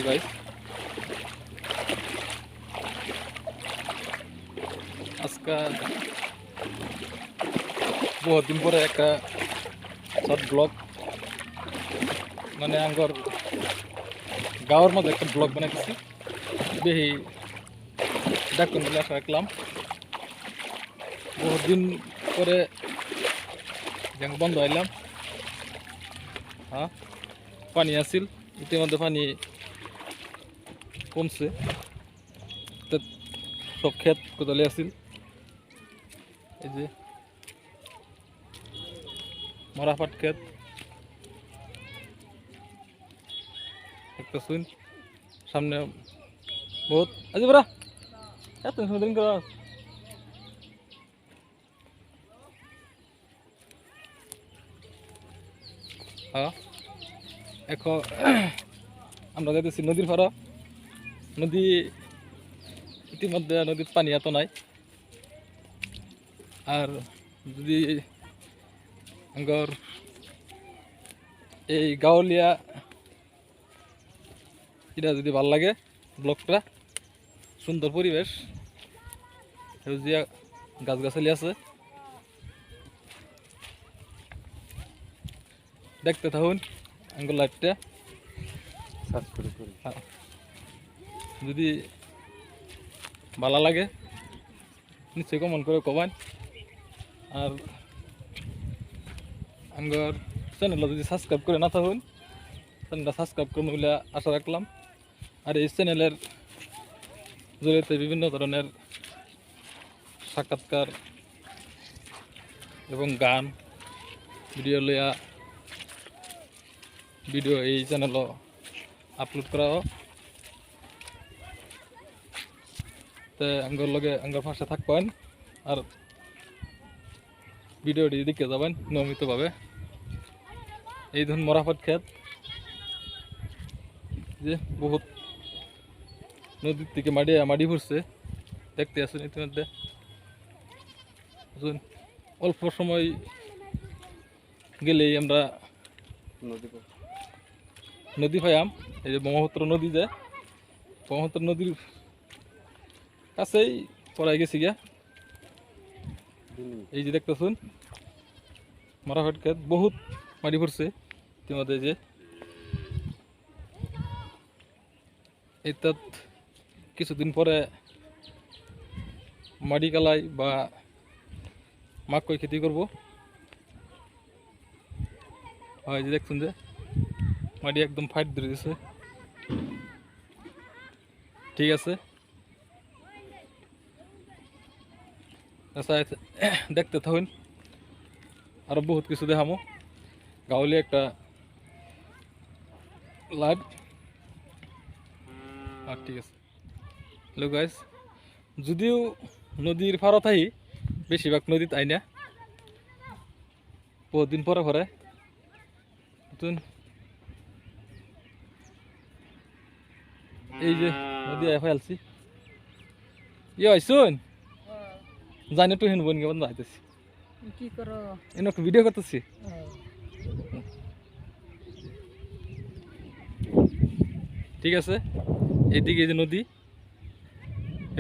Hello guys, আজকে বহুত দিন পরে একটা শর্ট ব্লগ মানে আঙ্গর গাঁওর মধ্যে একটা ব্লগ বানাইতেছি। বেহি ডাক্তার বলে আশা রাখলাম বহুত দিন পরে যেন বন্ধ হইলাম। হ্যাঁ, পানি আসিল, ইতিমধ্যে পানি কমছে। তো সব ক্ষেত কোদালে আসিল, এই যে মরাপাট ক্ষেত একটা শুন সামনে বহুত আজি বরা এত দিন করা। হ্যাঁ, এখন আমরা যাইতেছি নদীর পাড়া। নদী ইতিমধ্যে নদীর পানি এত নাই। আর যদি আঙ্গর এই গাঁৱলীয়া এটা যদি ভাল লাগে ব্লগটা, সুন্দর পরিবেশ, সেউজিয়া গাছগাছালি আছে, দেখতে থাকুন আঙ্গুর লাইফটা। যদি ভালো লাগে নিশ্চয়ই কমেন্ট করে কবেন। আর আঙ্গর চ্যানেলটা যদি সাবস্ক্রাইব করে না থাকুন, চ্যানেলটা সাবস্ক্রাইব করুন বলে আশা রাখলাম। আর এই চ্যানেলের জড়িয়ে বিভিন্ন ধরনের সাক্ষাৎকার এবং গান ভিডিও এই চ্যানেলও আপলোড করা হোক। তো আঙ্গর লগে আঙ্গর পাশে থাকবেন আর ভিডিওটি দেখে যাবেন নিয়মিতভাবে। এই ধরুন মরাপাট ক্ষেত, যে বহুত নদীর থেকে মাটি পড়ছে, দেখতে আসুন। ইতিমধ্যে অল্প সময় গেলেই আমরা নদী পাইয়াম। এই যে ব্রহ্মপুত্র নদী, যে ব্রহ্মপুত্র নদীর কাছেই পড়াই গেছি গিয়া। এই যে দেখতেছুন মরাপাট ক্ষেত, বহুত মাটি পড়ছে ইতিমধ্যে। যে এইটাত কিছুদিন পরে মাটি কালাই বা মাকই খেতি করব। হয় যে দেখছেন যে মাটি একদম ফাইট ধরে দিছে। ঠিক আছে, আচ্ছা দেখতে থাকুন, আরো বহুত কিছু দেখামো। গাঁৱলীয়া একটা লাইভ। আর ঠিক আছে, হ্যালো গাইস, যদিও নদীর পাড়ত আহি বেশিরভাগ নদীত আই না, বহুত দিন পরে পরে এই যে নদী আয় ফেলছি। আইসুন জানি একটু হেন বোন বন্ধ আইতেছি, কি করো? এনে একটু ভিডিও করতেছি। ঠিক আছে, এইদিকে এই যে নদী,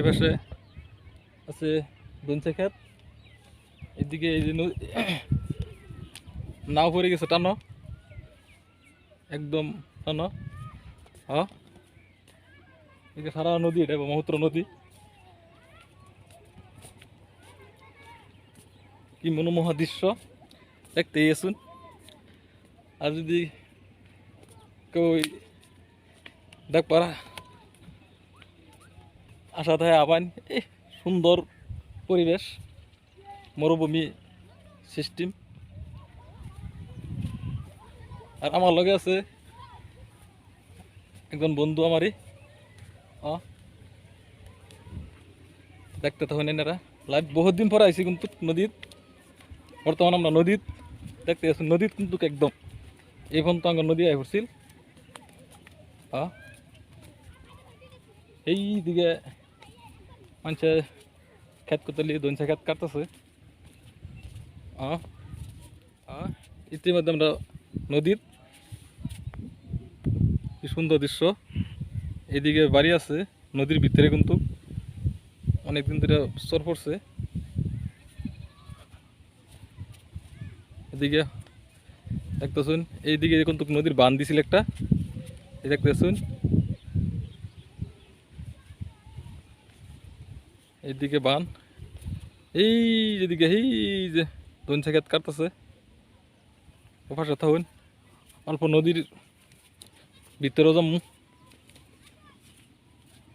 এপাশে আছে দনচা ক্ষেত, এদিকে এই যে নাও পড়ে গেছে, টানো একদম টানো। হ্যাঁ, এদিকে সারা নদী, এটা ব্রহ্মপুত্র নদী। কি মনোমোহা দৃশ্য দেখতেই আসুন। আর যদি কেউ দেখবার আশা থাকে আবান, এই সুন্দর পরিবেশ, মরুভূমি সিস্টেম। আর আমার লগে আছে একজন বন্ধু আমারই। দেখতে তখন এনারা লাইভ বহুত দিন পরে আইসি কিন্তু নদীত। বর্তমানে আমরা নদীত দেখতে আছি, নদীত কিন্তু একদম এই পর্যন্ত আমার নদী আই পড়ছিল। এই দিকে মানুষে খেত করতে দনসা খেত কাটতেছে। ইতিমধ্যে আমরা নদীর কি সুন্দর দৃশ্য এদিকে বাড়ি আছে নদীর ভিতরে, কিন্তু অনেকদিন ধরে চর পড়ছে। এদিকে দেখতেছুন, এইদিকে কিন্তু নদীর বাঁধ দিছিল একটা, এই দেখতেছুন। এইদিকে বান, এই যেদিকে এই যে ধনসা খেত কাটতেছে ওপাশে থাকুন, অল্প নদীর ভিতরেও যাবো,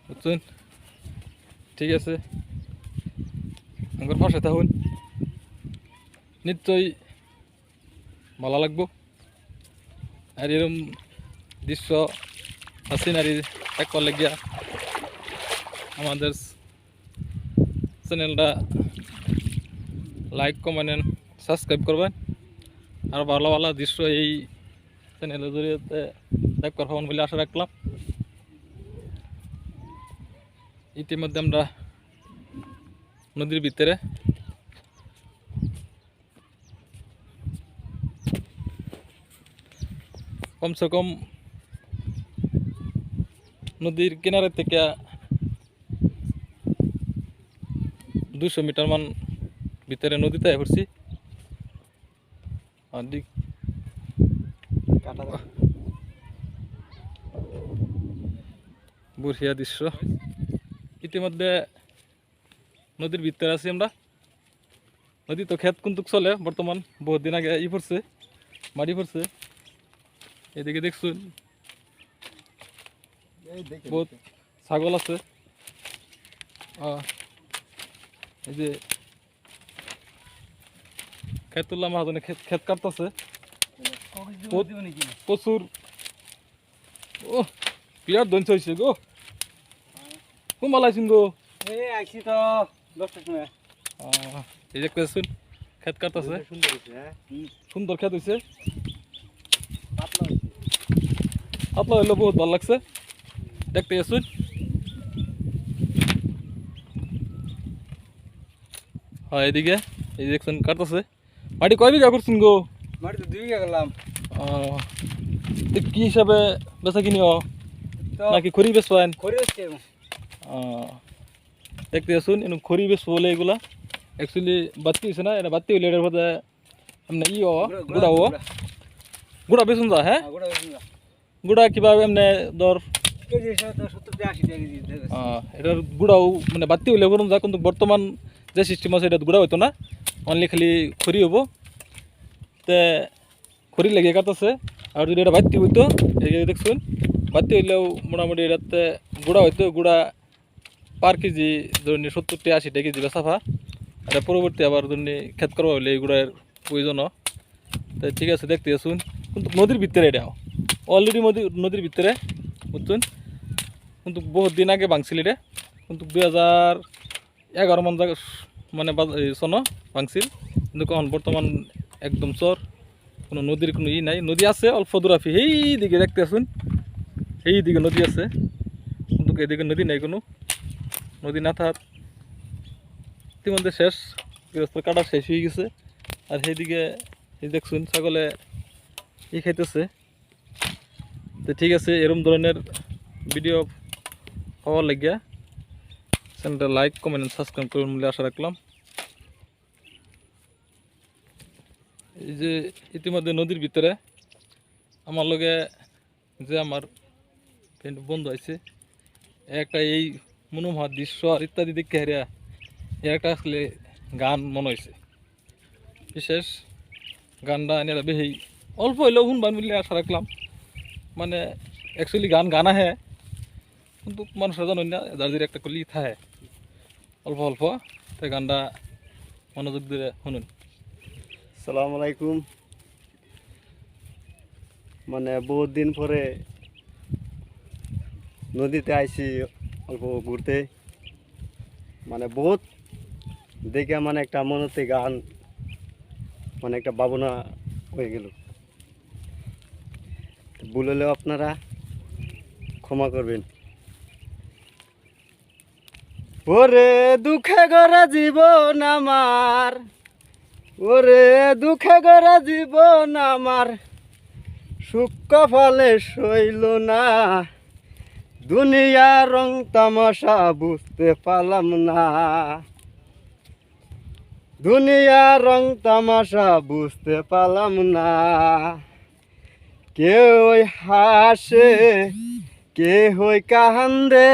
বুঝছেন? ঠিক আছে, আমার পাশে থাকুন, নিশ্চয়ই ভালো লাগবো। আর এরকম দৃশ্য সিনারি এক করলে গিয়া আমাদের চ্যানেলটা লাইক কমেন্ট সাবস্ক্রাইব করবেন। আর ভালো ভালো দৃশ্য এই চ্যানেলের জড়িয়ে দেখবার পাবেন বলে আশা রাখলাম। ইতিমধ্যে আমরা নদীর ভিতরে, কমসে কম নদীর কিনারে থেকে 200 মিটার মান ভিতরে নদীতে পড়ছি। বঢ়িয়া দৃশ্য। ইতিমধ্যে নদীর ভিতরে আছি আমরা। নদী তো ক্ষেত কিন্তু চলে বর্তমান, বহুত দিন আগে পড়ছে, মাটি পড়ছে। এদিকে দেখছুন বহুত ছাগল আছে। এই যে ক্ষেত তুললাম, মহাজনে ক্ষেত কাটতেছে প্রচুর। ও বিরাট দঞ্চ হয়েছে গো, কোন আইসিন গো? এই যে দেখতেছুন ক্ষেত কাটতেছে, সুন্দর ক্ষেত হয়েছে, পাতলা হইলো, বহুত ভালো লাগছে দেখতে। আসুন, হ্যাঁ এদিকে এই দেখছেন কাটতেছে। মাটি কয় বিঘা করছেন গো? মাটি তো 2 বিঘা করলাম। কি হিসাবে বেচা কিনি নাকি খড়ি বেচবেন? খড়ি বেচতে। দেখতে আসুন, খড়ি বেচবো বলে এগুলা অ্যাকচুয়ালি বাতি হয়েছে না, এটা বাতি হইলে এটার মধ্যে এমনি গুড়া গুড়া বেচুন যা। হ্যাঁ গুড়া কিবা এমনি দর এটার গুড়াও মানে বাতি হইলে করুন যা, কিন্তু বর্তমান যে সিস্টেম আছে এটা গুড়া হইতো না, অনলি খালি খড়ি হবো। তে খড়ি লেগে কাটতেছে। আর যদি এটা বাতি হইতো, এই দেখছুন বাতি হইলেও মোটামুটি এটাতে গুড়া হইতো। গুড়া পার কেজি ধরুন 70-80 কেজি বেচাফা। এটা পরবর্তী আবার ধরুন খেত করবা হইলে এই গুড়ার প্রয়োজন। তো ঠিক আছে, দেখতে আসুন, কিন্তু নদীর ভিতরে এটা অলরেডি নদীর ভিতরে, বুঝছেন? কিন্তু বহুত দিন আগে ভাঙছিল এটা, কিন্তু 2011 মান মানে সন ভাঙছিল। কিন্তু এখন বর্তমান একদম চর, কোনো নদীর কোনো নাই। নদী আছে অল্প দূরাফি, সেই দিকে দেখতে আসুন, সেই দিকে নদী আছে, কিন্তু এদিকে নদী নাই কোনো। নদী না থাক ইতিমধ্যে শেষ, গৃহস্থ কাটা শেষ হয়ে গেছে। আর সেইদিকে এই দেখছুন ছাগলে খাইতেছে। তো ঠিক আছে, এরকম ধরনের ভিডিও পাওয়ার লাগিয়া চ্যানেলটা লাইক কমেন্ট সাবস্ক্রাইব করুন বলে আশা রাখলাম। এই যে ইতিমধ্যে নদীর ভিতরে আমার লগে যে আমার বন্ধু আছে, একটা এই মনোমোহা দৃশ্য আর ইত্যাদি দেখে হারিয়া একটা আসলে গান মনে হয়েছে। বিশেষ গানটা এনে বেশি অল্প হইলেও শুনবান বলে আশা রাখলাম। মানে অ্যাকচুয়ালি গান আহে, কিন্তু মানুষরা জানেন না, যার একটা কলি থাকে অল্প অল্প। তাই গানটা মনোযোগ দিয়ে শুনুন। আসসালামু আলাইকুম। মানে বহুত দিন পরে নদীতে আইছি অল্প ঘুরতে, মানে বহুত দেখে মানে একটা মনতে গান, মানে একটা ভাবনা হয়ে গেল। ভুল হলেও আপনারা ক্ষমা করবেন। ওরে দুঃখে গড়া জীবন আমার, ওরে দুঃখে গড়া জীবন আমার, সুখ কপালে সইল না, দুনিয়ার রং তামাশা বুঝতে পারলাম না, দুনিয়ার রং তামাশা বুঝতে পারলাম না। কেউ হাসে কেউ কান্দে,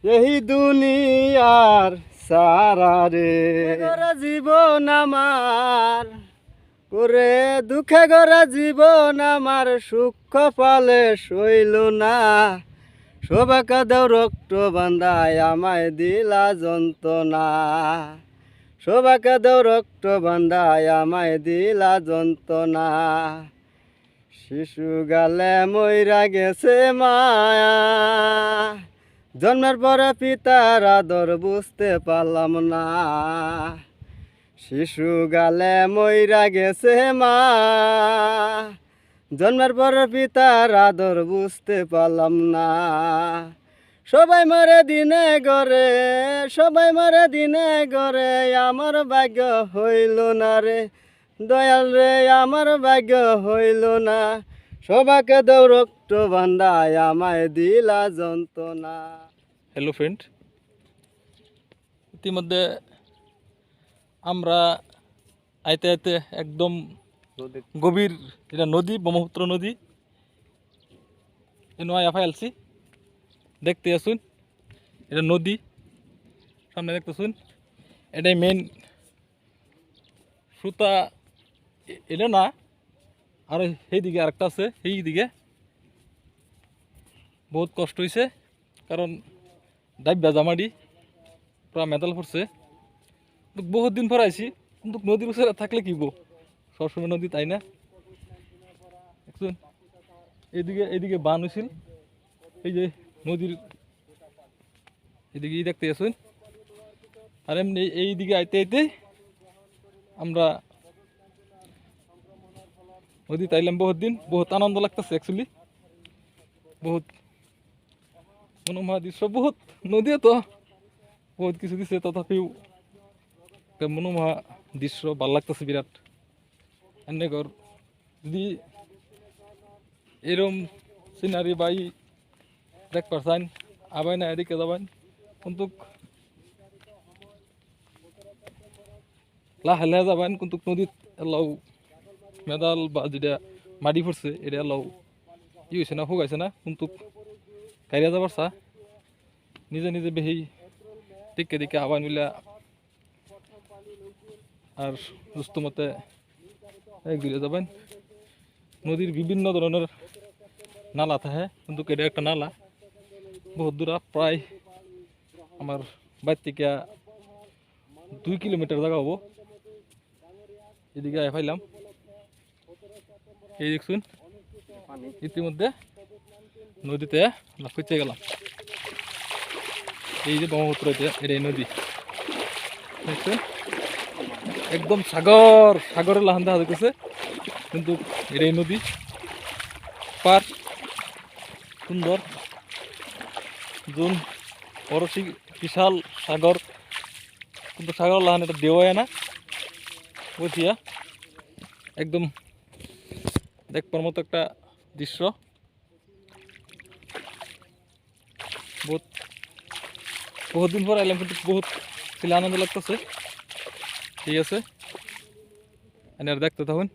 এই দুনিয়ার সারা রে। জীবন আমার করে দুঃখে গড়া জীবন আমার, সুখ পালে সইল না। শোভা দেও রক্ত বান্ধায় আমায় দিলা যন্ত্রণা, শোভা দেও রক্ত বান্ধায় আমায় দিলা যন্ত্রণা। শিশু গালে মইরা গেছে মায়া, জন্মের পরে পিতার আদর বুঝতে পারলাম না। শিশু গালে মইরা গেছে মা, জন্মের পরে পিতার আদর বুঝতে পারলাম না। সবাই মরে দিনে গড়ে, সবাই মরে দিনে গড়ে, আমার ভাগ্য হইল না রে দয়াল রে, আমার ভাগ্য হইল না। সবাকে দেও রক্ত বান্ধায় আমায় দিলা যন্ত্রণা। হ্যালো ফ্রেন্ড, ইতিমধ্যে আমরা আইতে আইতে একদম গভীর, এটা নদী, ব্রহ্মপুত্র নদী, নয় আলছি দেখতে আসুন। এটা নদী সামনে দেখতেছুন, এটাই মেন সুতা। এটা না, আর সেই দিকে আরেকটা আছে, সেই দিকে বহুত কষ্ট হয়েছে, কারণ ডাইব জামাডি পুরা মেদাল পড়ছে। বহুত দিন পর আইছি, কিন্তু নদীর উপরে থাকলে কি সবসময় নদী, তাই না? দেখুন এইদিকে, এইদিকে বান হয়েছিল, এই যে নদীর এদিকে দেখতে আসুন। আর এমনি এইদিকে আইতে আইতে আমরা নদীতে আইলাম বহুত দিন, বহুত আনন্দ লাগতেছে অ্যাকচুয়ালি, বহুত মনোমোহা দৃশ্য। বহুত নদীও তো বহুত কিছু দিচ্ছে, তথাপিও একটা মনোমোহা দৃশ্য, ভাল লাগতেছে বিরাট। এনে ঘর যদি এরম সিনারি বাই দেখ পারছেন, আবাই না এদিকে যাবেন, কিন্তু লাহে লাহে যাবেন, কিন্তু নদীত এলাও মেদাল বা যেটা মাটি পড়ছে এটা এলাও ই হয়েছে না, শুকাইছে না, কিন্তু গাড়িয়া যাবার চা নিজে নিজে বেহি দিকে দিকে আবাই মিলা আর সুস্থ মতে ঘুরে যাবেন। নদীর বিভিন্ন ধরনের নালা থাকে, কিন্তু এটা একটা নালা বহুত দূর, প্রায় আমার বাড়ি থেকে 2 কিলোমিটার জায়গা হবো। এদিকে পাইলাম, এই দেখুন ইতিমধ্যে নদীতে খুঁজতে গেলাম। এই যে ব্রহ্মপুত্র, এটাই নদী দেখছেন, একদম সাগর, সাগরের লাহান দেখা যাচ্ছে, কিন্তু এটাই নদী পার, সুন্দর জুন বড় বিশাল সাগর, কিন্তু সাগর লাহান এটা দেওয়া না বুঝিয়া, একদম দেখবার মতো একটা দৃশ্য। বহুত বহুত দিন পর আইলাম, কিন্তু বহুত ছিল আনন্দ লাগতেছে। ঠিক আছে, দেখতে থাকুন।